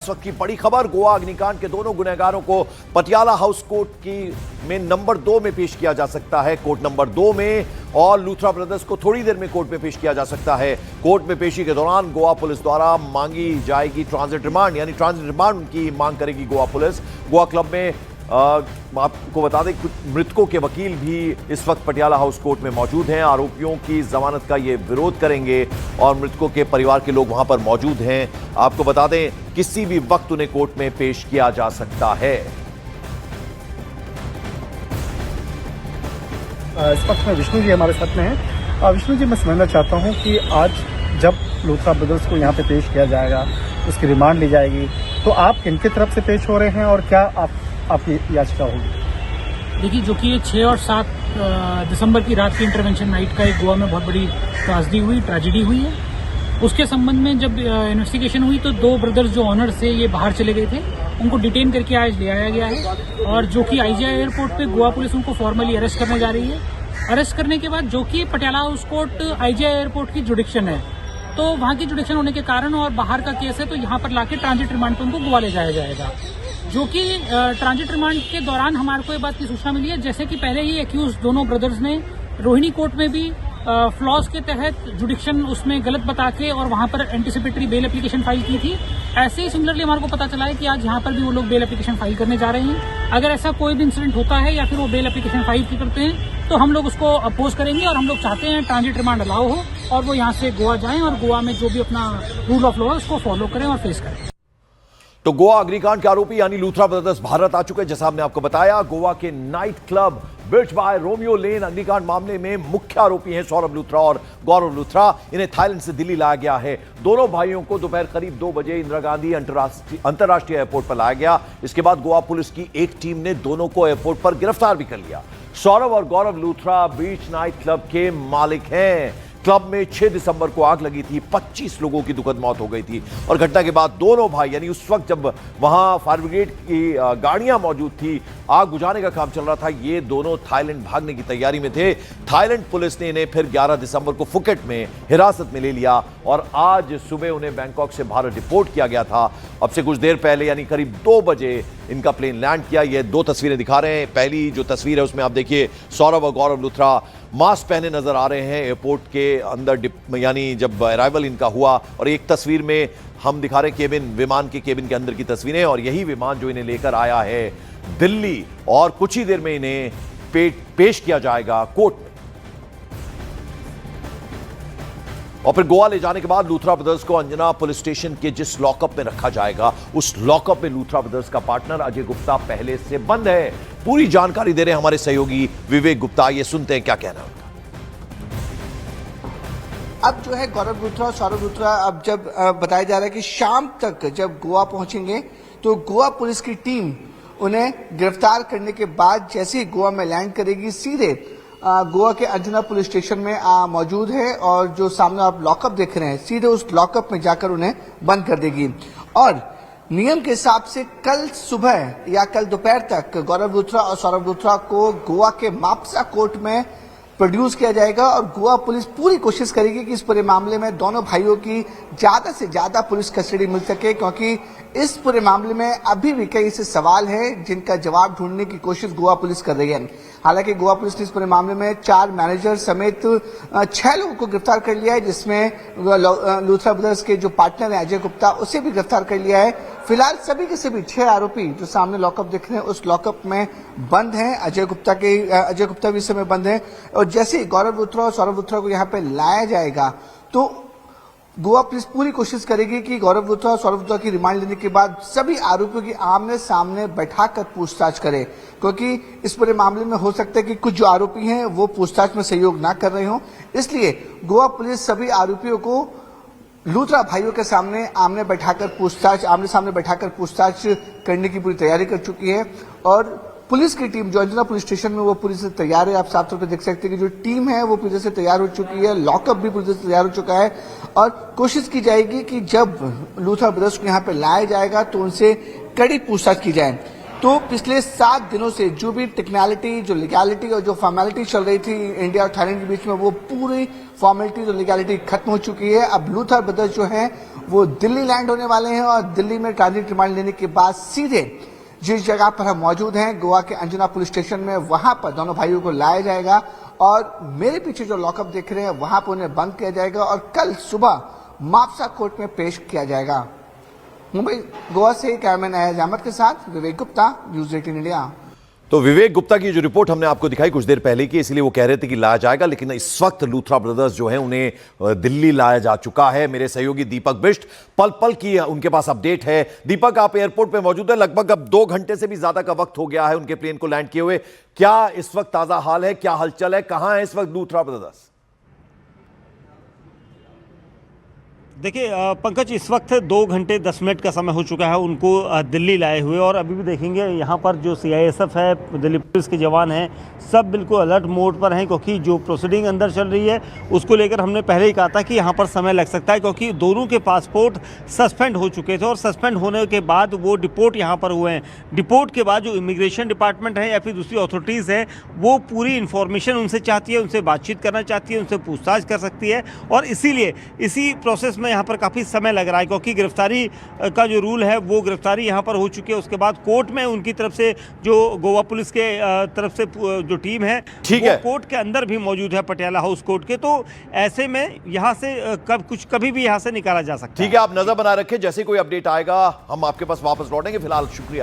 इस वक्त की बड़ी खबर, गोवा अग्निकांड के दोनों गुनहगारों को पटियाला हाउस कोर्ट की में नंबर 2 में पेश किया जा सकता है, कोर्ट नंबर 2 में। और लूथरा ब्रदर्स को थोड़ी देर में कोर्ट में पेश किया जा सकता है। कोर्ट में पेशी के दौरान गोवा पुलिस द्वारा मांगी जाएगी ट्रांजिट रिमांड, यानी ट्रांजिट रिमांड की मांग करेगी गोवा पुलिस। गोवा क्लब में आपको बता दें कुछ मृतकों के वकील भी इस वक्त पटियाला हाउस कोर्ट में मौजूद हैं। आरोपियों की जमानत का ये विरोध करेंगे और मृतकों के परिवार के लोग वहां पर मौजूद हैं। आपको बता दें किसी भी वक्त उन्हें कोर्ट में पेश किया जा सकता है। इस वक्त में विष्णु जी हमारे साथ में हैं। विष्णु जी, मैं समझना चाहता हूं कि आज जब लूथरा ब्रदर्स को यहां पे पेश किया जाएगा, उसकी रिमांड ली जाएगी, तो आप किनकी तरफ से पेश हो रहे हैं और क्या आपकी याचिका होगी? देखिए, जो कि ये 6 और 7 दिसंबर की रात की इंटरवेंशन नाइट का एक गोवा में बहुत बड़ी ट्रेजेडी हुई है। उसके संबंध में जब इन्वेस्टिगेशन हुई तो 2 ब्रदर्स जो ऑनर से ये बाहर चले गए थे, उनको डिटेन करके आज ले आया गया है। और जो कि आईजीआई एयरपोर्ट पे गोवा पुलिस उनको फॉर्मली अरेस्ट करने जा रही है। अरेस्ट करने के बाद जो कि Patiala house court IGI airport की जुडिक्शन है, तो वहां की जुडिक्शन होने के कारण और बाहर का केस है, तो यहाँ पर लाके ट्रांजिट रिमांड पे उनको गोवा ले जाया जाएगा। जो कि ट्रांजिट रिमांड के दौरान हमारे को ये बात की सूचना मिली है, जैसे कि पहले ही एक्यूज दोनों ब्रदर्स ने रोहिणी कोर्ट में भी फ्लॉज के तहत जुडिक्शन उसमें गलत बता के और वहां पर एंटिसिपेटरी बेल एप्लीकेशन फाइल की थी। ऐसे ही सिमिलरली हमारे को पता चला है कि आज यहाँ पर भी वो लोग बेल एप्लीकेशन फाइल करने जा रहे हैं। अगर ऐसा कोई भी इंसिडेंट होता है या फिर वो बेल एप्लीकेशन फाइल करते हैं तो हम लोग उसको अपोज करेंगे और हम लोग चाहते हैं ट्रांजिट रिमांड अलाउ हो और वो यहाँ से गोवा जाएं और गोवा में जो भी अपना रूल ऑफ लॉ है उसको फॉलो करें और फेस करें। तो गोवा अग्निकांड के आरोपी यानी लूथरा ब्रदर्स भारत आ चुके हैं। जैसा हमने आपको बताया, गोवा के night club Birch by Romeo Lane अग्निकांड मामले में मुख्य आरोपी हैं सौरभ लूथरा और गौरव लूथरा। इन्हें थाईलैंड से दिल्ली लाया गया है। दोनों भाइयों को दोपहर करीब 2 बजे इंदिरा गांधी अंतर्राष्ट्रीय एयरपोर्ट पर लाया गया। इसके बाद गोवा पुलिस की एक टीम ने दोनों को एयरपोर्ट पर गिरफ्तार भी कर लिया। सौरभ और गौरव लूथरा बीच नाइट क्लब के मालिक हैं। क्लब में 6 दिसंबर को आग लगी थी, 25 लोगों की दुखद मौत हो गई थी। और घटना के बाद दोनों भाई, यानी उस वक्त जब वहां फायर ब्रिगेड की गाड़ियां मौजूद थी, आग बुझाने का काम चल रहा था, ये दोनों थाईलैंड भागने की तैयारी में थे। थाईलैंड पुलिस ने इन्हें फिर 11 दिसंबर को फुकेट में हिरासत में ले लिया और आज सुबह उन्हें बैंकॉक से भारत डिपोर्ट किया गया था। अब से कुछ देर पहले यानी करीब 2 बजे इनका प्लेन लैंड किया। ये 2 तस्वीरें दिखा रहे हैं। पहली जो तस्वीर है उसमें आप देखिए सौरभ और गौरव लूथरा मास्क पहने नजर आ रहे हैं एयरपोर्ट के अंदर, यानी जब अराइवल इनका हुआ। और एक तस्वीर में हम दिखा रहे हैं विमान के केबिन के अंदर की तस्वीरें, और यही विमान जो इन्हें लेकर आया है दिल्ली, और कुछ ही देर में इन्हें पेश किया जाएगा कोर्ट में। और फिर गोवा ले जाने के बाद लूथरा ब्रदर्स को अंजना पुलिस स्टेशन के जिस लॉकअप में रखा जाएगा, उस लॉकअप में लूथरा ब्रदर्स का पार्टनर अजय गुप्ता पहले से बंद है। पूरी जानकारी दे रहे हैं हमारे सहयोगी विवेक गुप्ता। ये सुनते हैं क्या कहना है उनका। अब जो है गौरव लूथरा और सौरभ लूथरा, अब जब बताया जा रहा है कि शाम तक जब गोवा पहुंचेंगे तो गोवा पुलिस की टीम उन्हें गिरफ्तार करने के बाद जैसे ही गोवा में लैंड करेगी, सीधे गोवा के अंजना पुलिस स्टेशन में मौजूद है। और जो सामने आप लॉकअप देख रहे हैं, सीधे उस लॉकअप में जाकर उन्हें बंद कर देगी। और नियम के हिसाब से कल सुबह या कल दोपहर तक गौरव लूथरा और सौरभ लूथरा को गोवा के माप्सा कोर्ट में प्रोड्यूस किया जाएगा। और गोवा पुलिस पूरी कोशिश करेगी कि इस पूरे मामले में दोनों भाइयों की ज्यादा से ज्यादा पुलिस कस्टडी मिल सके, क्योंकि इस पूरे मामले में अभी भी कई ऐसे सवाल हैं जिनका जवाब ढूंढने की कोशिश गोवा पुलिस कर रही है। हालांकि गोवा पुलिस ने इस पूरे मामले में 4 मैनेजर समेत 6 लोगों को गिरफ्तार कर लिया है, जिसमें लूथरा ब्रदर्स के जो पार्टनर है अजय गुप्ता, उसे भी गिरफ्तार कर लिया है। फिलहाल सभी के सभी 6 आरोपी जो सामने लॉकअप दिख रहे हैं, उस लॉकअप में बंद हैं। अजय गुप्ता भी इस समय बंद है। और जैसे ही गौरव लूथरा और सौरभ लूथरा को यहाँ पे लाया जाएगा तो गोवा पुलिस पूरी कोशिश करेगी कि गौरव लूथरा और सौरभ लूथरा की रिमांड लेने के बाद सभी आरोपियों की आमने सामने बैठाकर पूछताछ करे, क्योंकि इस पूरे मामले में हो सकता है कि कुछ जो आरोपी हैं वो पूछताछ में सहयोग ना कर रहे हों। इसलिए गोवा पुलिस सभी आरोपियों को लूथरा भाइयों के सामने आमने सामने बैठाकर पूछताछ करने की पूरी तैयारी कर चुकी है। और पुलिस की टीम जो अंजना पुलिस स्टेशन में वो पूरी से तैयार है। आप साफ तौर पर देख सकते हैं कि जो टीम है वो पूरी से तैयार हो चुकी है, लॉकअप भी पूरी से तैयार हो चुका है। और कोशिश की जाएगी कि जब लूथरा ब्रदर्स को यहाँ पे लाया जाएगा तो उनसे कड़ी पूछताछ की जाए। तो पिछले 7 दिनों से जो भी टेक्निकलिटी, जो लीगैलिटी और जो फॉर्मेलिटी चल रही थी इंडिया और थाईलैंड के बीच में, वो पूरी फॉर्मेलिटी और लीगैलिटी खत्म हो चुकी है। अब लूथर ब्रदर्स जो हैं वो दिल्ली लैंड होने वाले हैं और दिल्ली में ट्रांजिट रिमांड लेने के बाद सीधे जिस जगह पर हम मौजूद हैं, गोवा के अंजुना पुलिस स्टेशन में, वहां पर दोनों भाइयों को लाया जाएगा और मेरे पीछे जो लॉकअप देख रहे हैं वहां पर उन्हें बंद किया जाएगा और कल सुबह मापसा कोर्ट में पेश किया जाएगा। मुंबई गोवा से कैमरामैन अय्याज अहमद के साथ विवेक गुप्ता, न्यूज 18 इंडिया। तो विवेक गुप्ता की जो रिपोर्ट हमने आपको दिखाई कुछ देर पहले की, इसलिए वो कह रहे थे कि लाया जाएगा, लेकिन इस वक्त लूथरा ब्रदर्स जो हैं उन्हें दिल्ली लाया जा चुका है। मेरे सहयोगी दीपक बिष्ट पल पल की उनके पास अपडेट है। दीपक, आप एयरपोर्ट पे मौजूद है, लगभग अब 2 घंटे से भी ज्यादा का वक्त हो गया है उनके प्लेन को लैंड किए हुए। क्या इस वक्त ताजा हाल है, क्या हलचल है, कहां है इस वक्त लूथरा ब्रदर्स? देखिए पंकज, इस वक्त 2 घंटे 10 मिनट का समय हो चुका है उनको दिल्ली लाए हुए, और अभी भी देखेंगे यहाँ पर जो CISF है, दिल्ली पुलिस के जवान हैं, सब बिल्कुल अलर्ट मोड पर हैं, क्योंकि जो प्रोसीडिंग अंदर चल रही है उसको लेकर हमने पहले ही कहा था कि यहाँ पर समय लग सकता है, क्योंकि दोनों के पासपोर्ट सस्पेंड हो चुके थे और सस्पेंड होने के बाद वो डिपोर्ट यहाँ पर हुए हैं। डिपोर्ट के बाद जो इमिग्रेशन डिपार्टमेंट है या फिर दूसरी अथॉरिटीज़ है वो पूरी इन्फॉर्मेशन उनसे चाहती है, उनसे बातचीत करना चाहती है, उनसे पूछताछ कर सकती है, और इसीलिए इसी प्रोसेस में यहाँ पर काफ़ी समय लग रहा है, क्योंकि गिरफ्तारी का जो रूल है वो गिरफ्तारी यहाँ पर हो चुकी है। उसके बाद कोर्ट में उनकी तरफ से जो गोवा पुलिस के तरफ से जो टीम है वो कोर्ट के अंदर भी मौजूद है, पटियाला हाउस कोर्ट के। तो ऐसे में यहाँ से कभी भी यहाँ से निकाला जा सकता है। ठीक है, आप नजर बना रखें, जैसे कोई अपडेट आएगा हम आपके पास वापस लौटेंगे। फिलहाल शुक्रिया।